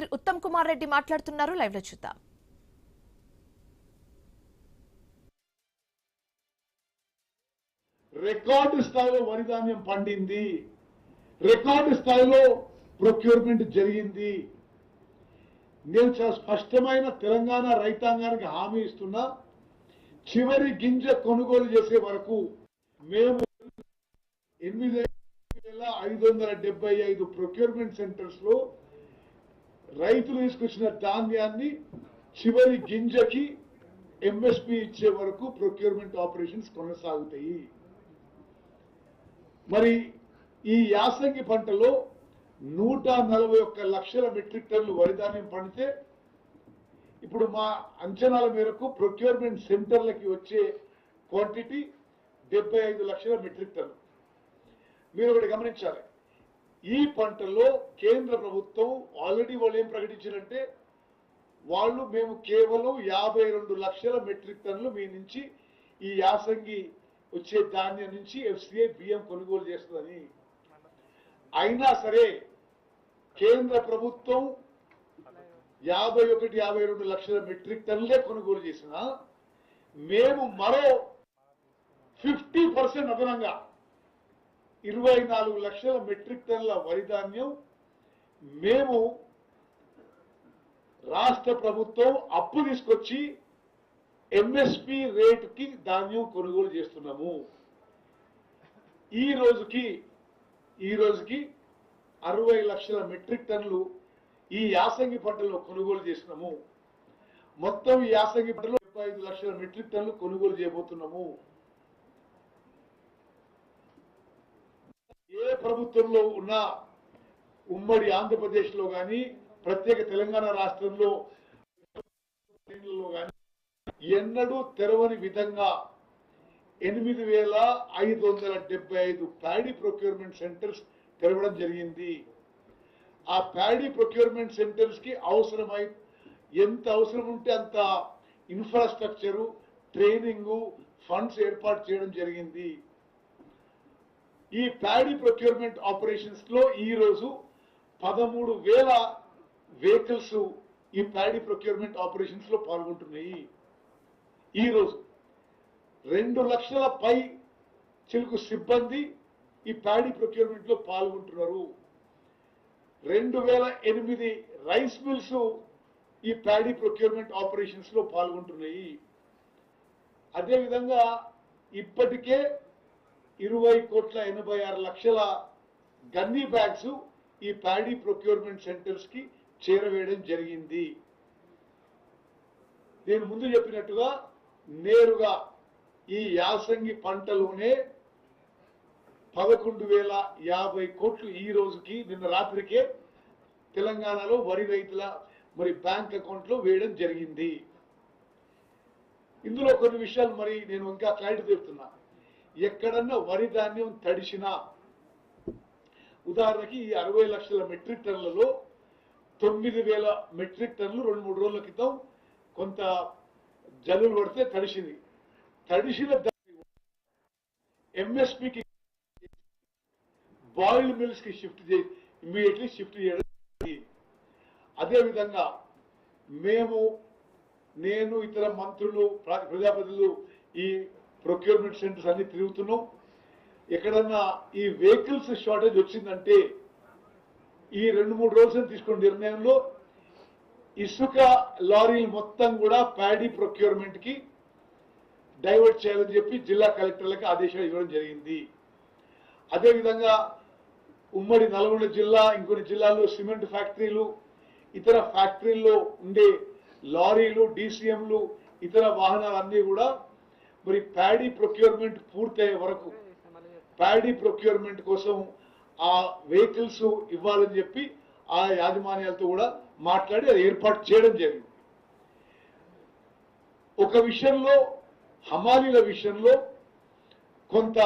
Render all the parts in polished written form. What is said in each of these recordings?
మంత్రి ఉత్తమ్ కుమార్ రెడ్డి మాట్లాడుతున్నారు. లైవ్ లో చూద్దాం. రికార్డు స్థాయిలో వరి ధాన్యం పండింది, రికార్డు స్థాయిలో ప్రొక్యూర్మెంట్ జరిగింది. నేను చాలా స్పష్టమైన తెలంగాణ రైతాంగానికి హామీ ఇస్తున్నా, చివరి గింజ కొనుగోలు చేసే వరకు మేము 8,575 ప్రొక్యూర్మెంట్ సెంటర్స్ లో రైతులు తీసుకొచ్చిన ధాన్యాన్ని చివరి గింజకి ఎంఎస్పి ఇచ్చే వరకు ప్రొక్యూర్మెంట్ ఆపరేషన్స్ కొనసాగుతాయి. మరి ఈ యాసంగి పంటలో 141 లక్షల మెట్రిక్ టన్నులు వరి ధాన్యం పండితే ఇప్పుడు మా అంచనాల మేరకు ప్రొక్యూర్మెంట్ సెంటర్లకి వచ్చే క్వాంటిటీ 75 లక్షల మెట్రిక్ టన్నులు. మీరు ఒకటి గమనించాలి, ఈ పంటలో కేంద్ర ప్రభుత్వం ఆల్రెడీ వాళ్ళు ఏం ప్రకటించారంటే, వాళ్ళు మేము కేవలం 52 లక్షల మెట్రిక్ టన్నులు మీ నుంచి ఈ యాసంగి వచ్చే ధాన్యం నుంచి ఎఫ్సిఐ బియ్యం కొనుగోలు చేస్తుందని. అయినా సరే కేంద్ర ప్రభుత్వం 51-52 లక్షల మెట్రిక్ టన్నులే కొనుగోలు చేసిన మేము మరో 50% అదనంగా 24 లక్షల మెట్రిక్ టన్నుల వరి ధాన్యం మేము రాష్ట్ర ప్రభుత్వం అప్పు తీసుకొచ్చి ఎంఎస్పి రేటుకి ధాన్యం కొనుగోలు చేస్తున్నాము. ఈ రోజుకి 60 లక్షల మెట్రిక్ టన్నులు ఈ యాసంగి పంటలో కొనుగోలు చేస్తున్నాము. మొత్తం ఈ యాసంగి పంటలో 75 లక్షల మెట్రిక్ టన్నులు కొనుగోలు చేయబోతున్నాము. ఏ ప్రభుత్వంలో ఉన్న ఉమ్మడి ఆంధ్రప్రదేశ్ లో గాని, ప్రత్యేక తెలంగాణ రాష్ట్రంలో గాని ఎన్నడూ తెరవని విధంగా 8,575 ప్యాడీ ప్రొక్యూర్మెంట్ సెంటర్స్ తెరవడం జరిగింది. ఆ ప్యాడీ ప్రొక్యూర్మెంట్ సెంటర్స్ కి ఎంత అవసరం ఉంటే అంత ఇన్ఫ్రాస్ట్రక్చరు, ట్రైనింగు, ఫండ్స్ ఏర్పాటు చేయడం జరిగింది. ఈ ప్యాడీ ప్రొక్యూర్మెంట్ ఆపరేషన్స్ లో ఈ రోజు 13,000 వెహికల్స్ ఈ ప్యాడీ ప్రొక్యూర్మెంట్ ఆపరేషన్స్ లో పాల్గొంటున్నాయి. ఈ రోజు 2 లక్షల పై చిలుకు సిబ్బంది ఈ ప్యాడీ ప్రొక్యూర్మెంట్ లో పాల్గొంటున్నారు. 2008 రైస్ మిల్స్ ఈ ప్యాడీ ప్రొక్యూర్మెంట్ ఆపరేషన్స్ లో పాల్గొంటున్నాయి. అదేవిధంగా ఇప్పటికే 20,86,00,000 గన్నీ బ్యాగ్స్ ఈ ప్యాడీ ప్రొక్యూర్మెంట్ సెంటర్స్ కి చేరవేయడం జరిగింది. నేను ముందు చెప్పినట్టుగా నేరుగా ఈ యాసంగి పంటలోనే 11,050 కోట్లు ఈ రోజుకి నిన్న రాత్రికే తెలంగాణలో వరి రైతుల బ్యాంక్ అకౌంట్ లో వేయడం జరిగింది. ఇందులో కొన్ని విషయాలు నేను ఇంకా క్లారిటీ చెప్తున్నా. ఎక్కడన్నా వరి ధాన్యం తడిసినా, ఉదాహరణకి ఈ 60 లక్షల మెట్రిక్ టన్నులలో 9,000 మెట్రిక్ టన్నులు 2-3 రోజుల క్రితం కొంత జల్లులు పడితే తడిసింది. తడిసిన ఎంఎస్పికి బాయిల్డ్ మిల్స్ కి ఇమ్మీడియట్లీ షిఫ్ట్ చేయడం. అదేవిధంగా నేను ఇతర మంత్రులు, ప్రజాప్రతినిధులు ఈ ప్రొక్యూర్మెంట్ సెంటర్స్ అన్ని తిరుగుతున్నాం. ఎక్కడన్నా ఈ వెహికల్స్ షార్టేజ్ వచ్చిందంటే ఈ 2-3 రోజులు తీసుకున్న నిర్ణయంలో ఇసుక లారీలు మొత్తం కూడా ప్యాడీ ప్రొక్యూర్మెంట్ కి డైవర్ట్ చేయాలని చెప్పి జిల్లా కలెక్టర్లకు ఆదేశాలు ఇవ్వడం జరిగింది. అదేవిధంగా ఉమ్మడి నల్గొండ జిల్లా, ఇంకొన్ని జిల్లాల్లో సిమెంట్ ఫ్యాక్టరీలు, ఇతర ఫ్యాక్టరీల్లో ఉండే లారీలు, డీసీఎంలు, ఇతర వాహనాలన్నీ కూడా ప్యాడీ ప్రొక్యూర్మెంట్ పూర్తయ్యే వరకు ప్యాడీ ప్రొక్యూర్మెంట్ కోసం ఆ వెహికల్స్ ఇవ్వాలని చెప్పి ఆ యాజమాన్యాలతో కూడా మాట్లాడి అది ఏర్పాటు చేయడం జరిగింది. ఒక విషయంలో, హమాలీల విషయంలో కొంత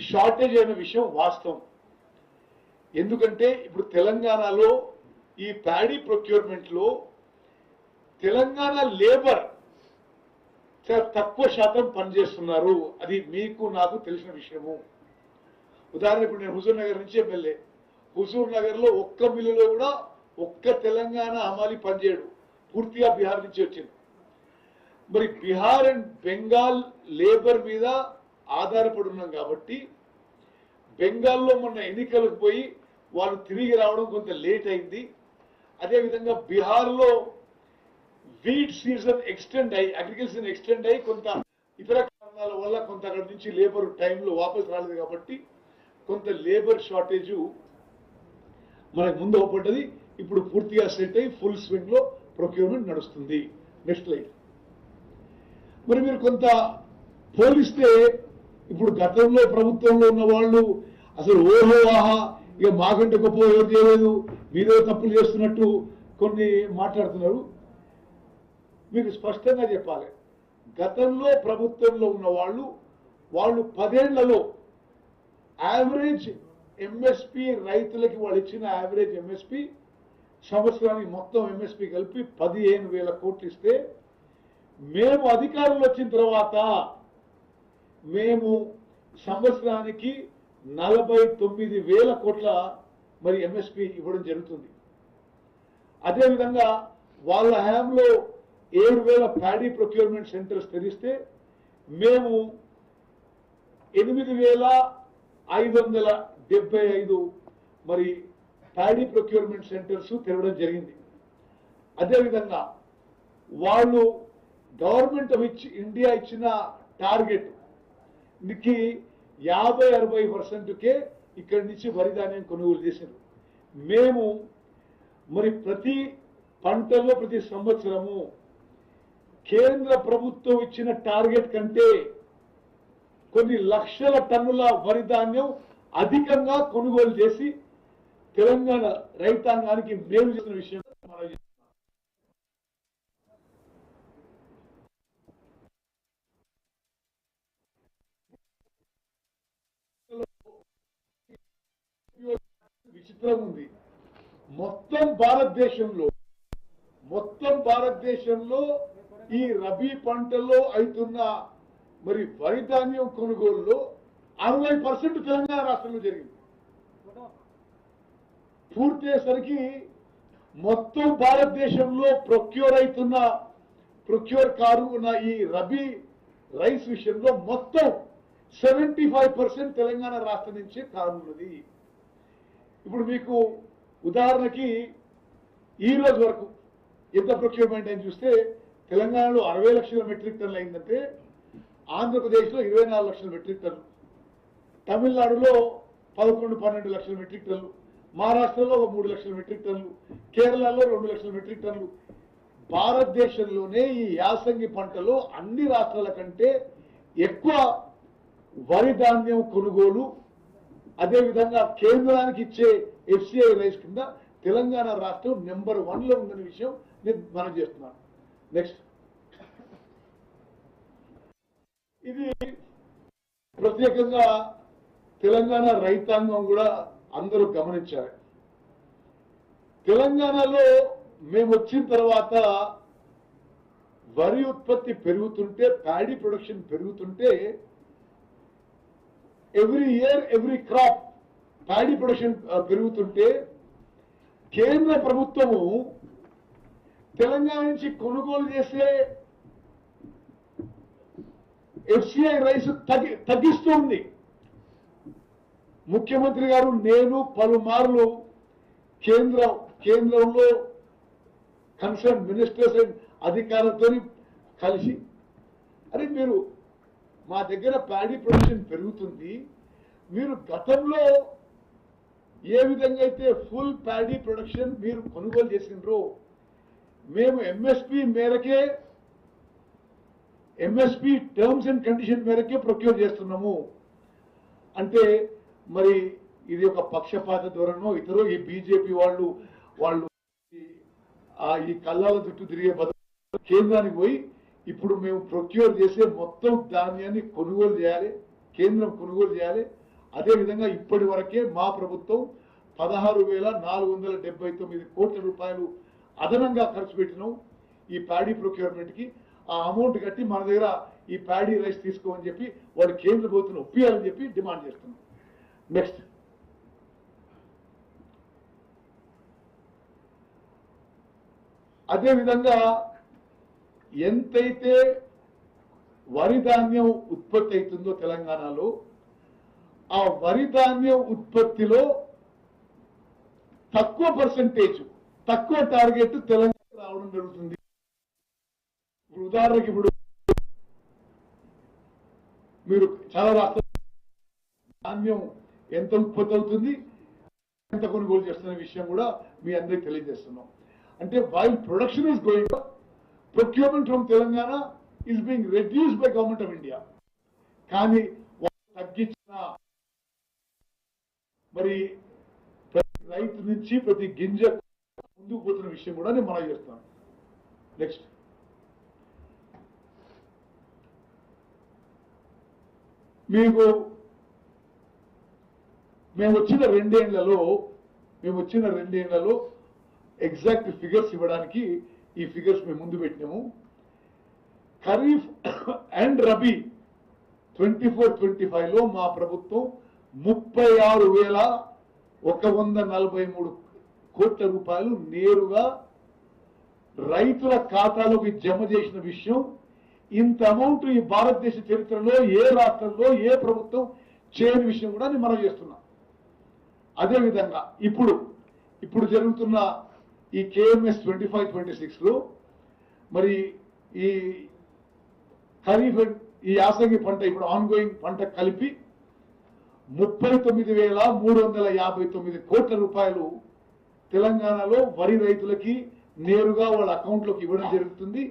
షార్టేజ్ అయిన విషయం వాస్తవం. ఎందుకంటే ఇప్పుడు తెలంగాణలో ఈ ప్యాడీ ప్రొక్యూర్మెంట్ లో తెలంగాణ లేబర్ చాలా తక్కువ శాతం పనిచేస్తున్నారు. అది మీకు నాకు తెలిసిన విషయము. ఉదాహరణ ఇప్పుడు నేను హుజూర్ నగర్ నుంచి ఎమ్మెల్యే. హుజూర్ నగర్ లో ఒక్క మిల్లులో కూడా ఒక్క తెలంగాణ హమాలి పనిచేయడు, పూర్తిగా బీహార్ నుంచి వచ్చింది. మరి బీహార్ అండ్ బెంగాల్ లేబర్ మీద ఆధారపడి ఉన్నాం కాబట్టి బెంగాల్లో మొన్న ఎన్నికలకు పోయి వాళ్ళు తిరిగి రావడం కొంత లేట్ అయింది. అదేవిధంగా బీహార్లో వీట్ సీజన్ ఎక్స్టెండ్ అయ్యి, అగ్రికల్చర్ ఎక్స్టెండ్ అయ్యి కొంత ఇతర కారణాల వల్ల కొంత అక్కడి నుంచి లేబర్ టైంలో వాపసు రాలేదు కాబట్టి కొంత లేబర్ షార్టేజ్ మనకు ముందు అవపడ్డది. ఇప్పుడు పూర్తిగా సెట్ అయ్యి ఫుల్ స్వింగ్ లో ప్రొక్యూర్మెంట్ నడుస్తుంది. Next line. మరి మీరు కొంత పోలిస్తే ఇప్పుడు గతంలో ప్రభుత్వంలో ఉన్న వాళ్ళు అసలు ఓహో ఆహా ఇక మాకంటే గొప్ప ఎవరు చేయలేదు, మీరే తప్పులు చేస్తున్నట్టు కొన్ని మాట్లాడుతున్నారు. మీకు స్పష్టంగా చెప్పాలి, గతంలో ప్రభుత్వంలో ఉన్న వాళ్ళు 10 ఏళ్లలో యావరేజ్ ఎంఎస్పి రైతులకి వాళ్ళు ఇచ్చిన యావరేజ్ ఎంఎస్పి సంవత్సరానికి మొత్తం ఎంఎస్పి కలిపి 15,000 కోట్లు ఇస్తే మేము అధికారంలో వచ్చిన తర్వాత మేము సంవత్సరానికి 49,000 కోట్ల మరి ఎంఎస్పి ఇవ్వడం జరుగుతుంది. అదేవిధంగా వాళ్ళ హయాంలో 7,000 ప్యాడీ ప్రొక్యూర్మెంట్ సెంటర్స్ తెరిస్తే మేము 8,575 మరి ప్యాడీ ప్రొక్యూర్మెంట్ సెంటర్స్ తెరవడం జరిగింది. అదేవిధంగా వాళ్ళు గవర్నమెంట్ ఆఫ్ ఇండియా ఇచ్చిన టార్గెట్ కి 50-60%కే ఇక్కడి నుంచి వరి ధాన్యం కొనుగోలు చేశారు. మేము మరి ప్రతి పంటలో ప్రతి సంవత్సరము కేంద్ర ప్రభుత్వం ఇచ్చిన టార్గెట్ కంటే కొన్ని లక్షల టన్నుల వరి ధాన్యం అధికంగా కొనుగోలు చేసి తెలంగాణ రైతాంగానికి మేలు చేసిన విషయం మనం విచిత్రం ఉంది. మొత్తం భారతదేశంలో ఈ రబీ పంటలో అవుతున్న మరి వరి ధాన్యం కొనుగోలులో 60% తెలంగాణ రాష్ట్రంలో జరిగింది. పూర్తయ్యేసరికి మొత్తం భారతదేశంలో ప్రొక్యూర్ కారు ఉన్న ఈ రబీ రైస్ విషయంలో మొత్తం 75% తెలంగాణ రాష్ట్రం నుంచే కానున్నది. ఇప్పుడు మీకు ఉదాహరణకి ఈ రోజు వరకు ఎంత ప్రొక్యూర్మెంట్ అని చూస్తే తెలంగాణలో 60 లక్షల మెట్రిక్ టన్నులు అయిందంటే ఆంధ్రప్రదేశ్లో 24 లక్షల మెట్రిక్ టన్నులు, తమిళనాడులో 11-12 లక్షల మెట్రిక్ టన్నులు, మహారాష్ట్రలో 3 లక్షల మెట్రిక్ టన్నులు, కేరళలో 2 లక్షల మెట్రిక్ టన్నులు. భారతదేశంలోనే ఈ యాసంగి పంటలో అన్ని రాష్ట్రాల కంటే ఎక్కువ వరి ధాన్యం కొనుగోలు, అదేవిధంగా కేంద్రానికి ఇచ్చే ఎఫ్సిఐ రైస్ కింద తెలంగాణ రాష్ట్రం నెంబర్ 1 లో ఉందనే విషయం నేను మనం చేస్తున్నాను. నెక్స్ట్, ఇది ప్రత్యేకంగా తెలంగాణ రైతాంగం కూడా అందరూ గమనించారు. తెలంగాణలో మేము వచ్చిన తర్వాత వరి ఉత్పత్తి పెరుగుతుంటే, ప్యాడీ ప్రొడక్షన్ పెరుగుతుంటే, every year every crop paddy production పెరుగుతుంటే కేంద్ర ప్రభుత్వము తెలంగాణ నుంచి కొనుగోలు చేసే ఎఫ్సిఐ రైస్ తగ్గిస్తుంది. ముఖ్యమంత్రి గారు నేను పలుమార్లు కేంద్రంలో కన్సర్న్ మినిస్టర్స్ అండ్ అధికారులతో కలిసి, అరే మీరు మా దగ్గర ప్యాడీ ప్రొడక్షన్ పెరుగుతుంది, మీరు గతంలో ఏ విధంగా అయితే ఫుల్ ప్యాడీ ప్రొడక్షన్ మీరు కొనుగోలు చేసినారో మేము ఎంఎస్పి టర్మ్స్ అండ్ కండిషన్ మేరకే ప్రొక్యూర్ చేస్తున్నాము అంటే, మరి ఇది ఒక పక్షపాత ధోరణో ఇతరో ఈ బీజేపీ వాళ్ళు ఈ కళ్ళాల చుట్టూ తిరిగే బదులు కేంద్రానికి పోయి ఇప్పుడు మేము ప్రొక్యూర్ చేసే మొత్తం ధాన్యాన్ని కొనుగోలు చేయాలి, కేంద్రం కొనుగోలు చేయాలి. అదేవిధంగా ఇప్పటి వరకే మా ప్రభుత్వం 16,479 కోట్ల రూపాయలు అదనంగా ఖర్చు పెట్టినాం ఈ ప్యాడీ ప్రొక్యూర్మెంట్ కి. ఆ అమౌంట్ కట్టి మన దగ్గర ఈ ప్యాడీ రైస్ తీసుకోమని చెప్పి వాడు కేంద్ర ప్రభుత్వం ఒప్పియాలని చెప్పి డిమాండ్ చేస్తున్నాం. నెక్స్ట్, అదేవిధంగా ఎంతైతే వరి ధాన్యం ఉత్పత్తి అవుతుందో తెలంగాణలో ఆ వరి ధాన్యం ఉత్పత్తిలో తక్కువ పర్సంటేజ్ తక్కువ టార్గెట్ తెలంగాణ రావడం జరుగుతుంది. ఉదాహరణకి ఇప్పుడు మీరు చాలా రాష్ట్రాలు ధాన్యం ఎంత ఉత్పత్తి అవుతుంది, ఎంత కొనుగోలు చేస్తున్న విషయం కూడా మీ అందరికి తెలియజేస్తున్నాం. అంటే while production is going up, procurement from Telangana is being reduced by government of India. కానీ తగ్గించిన మరి ప్రతి రైతు నుంచి ప్రతి గింజ ముందుకు పోతున్న విషయం కూడా నేను మనం చేస్తాను. నెక్స్ట్ మీకు మేము వచ్చిన రెండేళ్లలో ఎగ్జాక్ట్ ఫిగర్స్ ఇవ్వడానికి ఈ ఫిగర్స్ మేము ముందు పెట్టినాము. ఖరీఫ్ అండ్ రబీ 24-25లో మా ప్రభుత్వం 36,143 కోట్ల రూపాయలు నేరుగా రైతుల ఖాతాలోకి జమ చేసిన విషయం, ఇంత అమౌంట్ ఈ భారతదేశ చరిత్రలో ఏ రాష్ట్రంలో ఏ ప్రభుత్వం చేయని విషయం కూడా నేను మనం చేస్తున్నాం. అదేవిధంగా ఇప్పుడు జరుగుతున్న ఈ KMS 25-26లో మరి ఈ ఖరీఫ్ ఈ యాసంగి పంట ఇప్పుడు ఆన్గోయింగ్ పంట కలిపి 39,359 కోట్ల రూపాయలు తెలంగాణలో వరి రైతులకి నేరుగా వాళ్ళ అకౌంట్లోకి ఇవ్వడం జరుగుతుంది.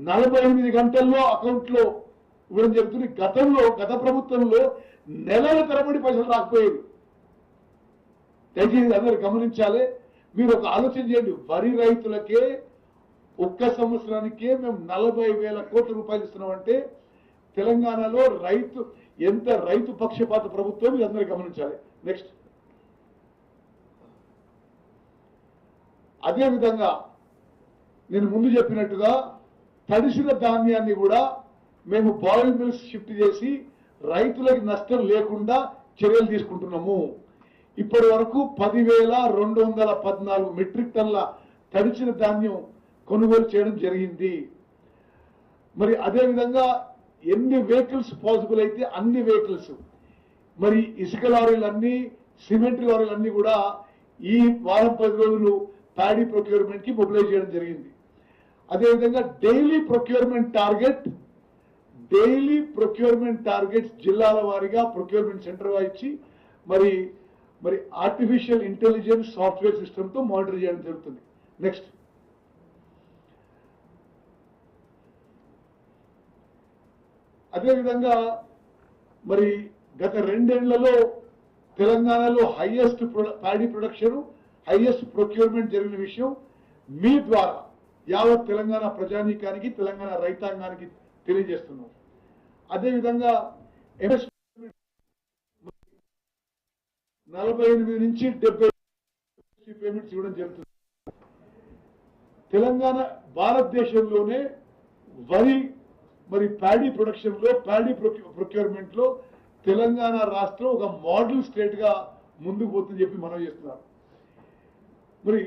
48 గంటల్లో అకౌంట్లో ఇవ్వడం జరుగుతుంది. గత ప్రభుత్వంలో నెలల తరబడి పైసలు రాకపోయేది. దయచేసి అందరూ గమనించాలి. మీరు ఒక ఆలోచన చేయండి, వరి రైతులకే ఒక్క సంవత్సరానికే మేము 40,000 కోట్ల రూపాయలు ఇస్తున్నామంటే తెలంగాణలో ఎంత రైతు పక్షపాత ప్రభుత్వం ఇది అందరూ గమనించాలి. నెక్స్ట్ అదేవిధంగా నేను ముందు చెప్పినట్టుగా తడిసిన ధాన్యాన్ని కూడా మేము బాయిల్ మిల్స్ షిఫ్ట్ చేసి రైతులకు నష్టం లేకుండా చర్యలు తీసుకుంటున్నాము. ఇప్పటి వరకు 10,214 మెట్రిక్ టన్ల తడిచిన ధాన్యం కొనుగోలు చేయడం జరిగింది. మరి అదేవిధంగా ఎన్ని వెహికల్స్ పాసిబుల్ అయితే అన్ని వెహికల్స్, మరి ఇసుక లారీలన్నీ, సిమెంట్ లారీలన్నీ కూడా ఈ వారం 10 రోజులు ప్యాడీ ప్రొక్యూర్మెంట్ కి మొబిలైజ్ చేయడం జరిగింది. అదేవిధంగా డైలీ ప్రొక్యూర్మెంట్ టార్గెట్స్ జిల్లాల వారీగా ప్రొక్యూర్మెంట్ సెంటర్ ఇచ్చి మరి ఆర్టిఫిషియల్ ఇంటెలిజెన్స్ సాఫ్ట్వేర్ సిస్టమ్ తో మానిటర్ చేయడం జరుగుతుంది. నెక్స్ట్ అదేవిధంగా మరి గత 2 ఏళ్లలో తెలంగాణలో highest paddy production, highest procurement జరిగిన విషయం మీ ద్వారా యావత్ తెలంగాణ ప్రజానీకానికి, తెలంగాణ రైతాంగానికి తెలియజేస్తున్నాం. అదేవిధంగా 48 నుంచి 70 పేమెంట్స్ ఇవ్వడం జరుగుతుంది. తెలంగాణ భారతదేశంలోనే వరి మరి ప్యాడీ ప్రొడక్షన్ లో, ప్యాడీ ప్రొక్యూర్మెంట్ లో తెలంగాణ రాష్ట్రం ఒక మోడల్ స్టేట్ గా ముందుకు పోతుందని చెప్పి మనం చేస్తున్నాం. మరి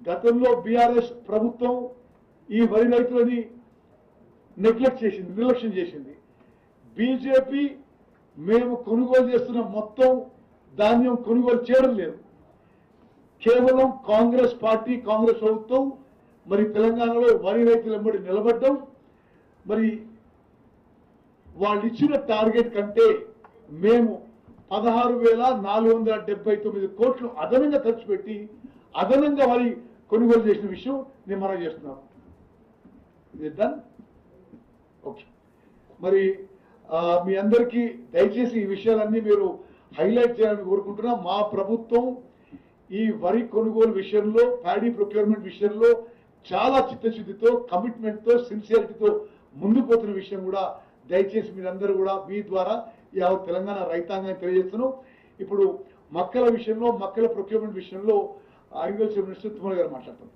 గతంలో బీఆర్ఎస్ ప్రభుత్వం ఈ వరి రైతులని నిర్లక్ష్యం చేసింది. బీజేపీ మేము కొనుగోలు చేస్తున్న మొత్తం ధాన్యం కొనుగోలు చేయడం లేదు. కేవలం కాంగ్రెస్ పార్టీ, కాంగ్రెస్ ప్రభుత్వం మరి తెలంగాణలో వరి రైతుల వెంబడి నిలబడ్డం, మరి వాళ్ళు ఇచ్చిన టార్గెట్ కంటే మేము 16,479 కోట్లు అదనంగా ఖర్చు పెట్టి అదనంగా వరి కొనుగోలు చేసిన విషయం నేను మనం చేస్తున్నాను. ఇది డన్. ఓకే, మరి మీ అందరికీ దయచేసి ఈ విషయాలన్నీ మీరు హైలైట్ చేయాలని కోరుకుంటున్నా. మా ప్రభుత్వం ఈ వరి కొనుగోలు విషయంలో, ప్యాడీ ప్రొక్యూర్మెంట్ విషయంలో చాలా చిత్తశుద్ధితో, కమిట్మెంట్తో, సిన్సియారిటీతో ముందుకు పోతున్న విషయం కూడా దయచేసి మీరందరూ కూడా మీ ద్వారా యావత్ తెలంగాణ రైతాంగాన్ని తెలియజేస్తున్నాం. ఇప్పుడు మక్కల విషయంలో, మక్కల ప్రొక్యూర్మెంట్ విషయంలో అగ్రికల్చర్ మినిస్టర్ తుమ్మల గారు మాట్లాడుతున్నారు.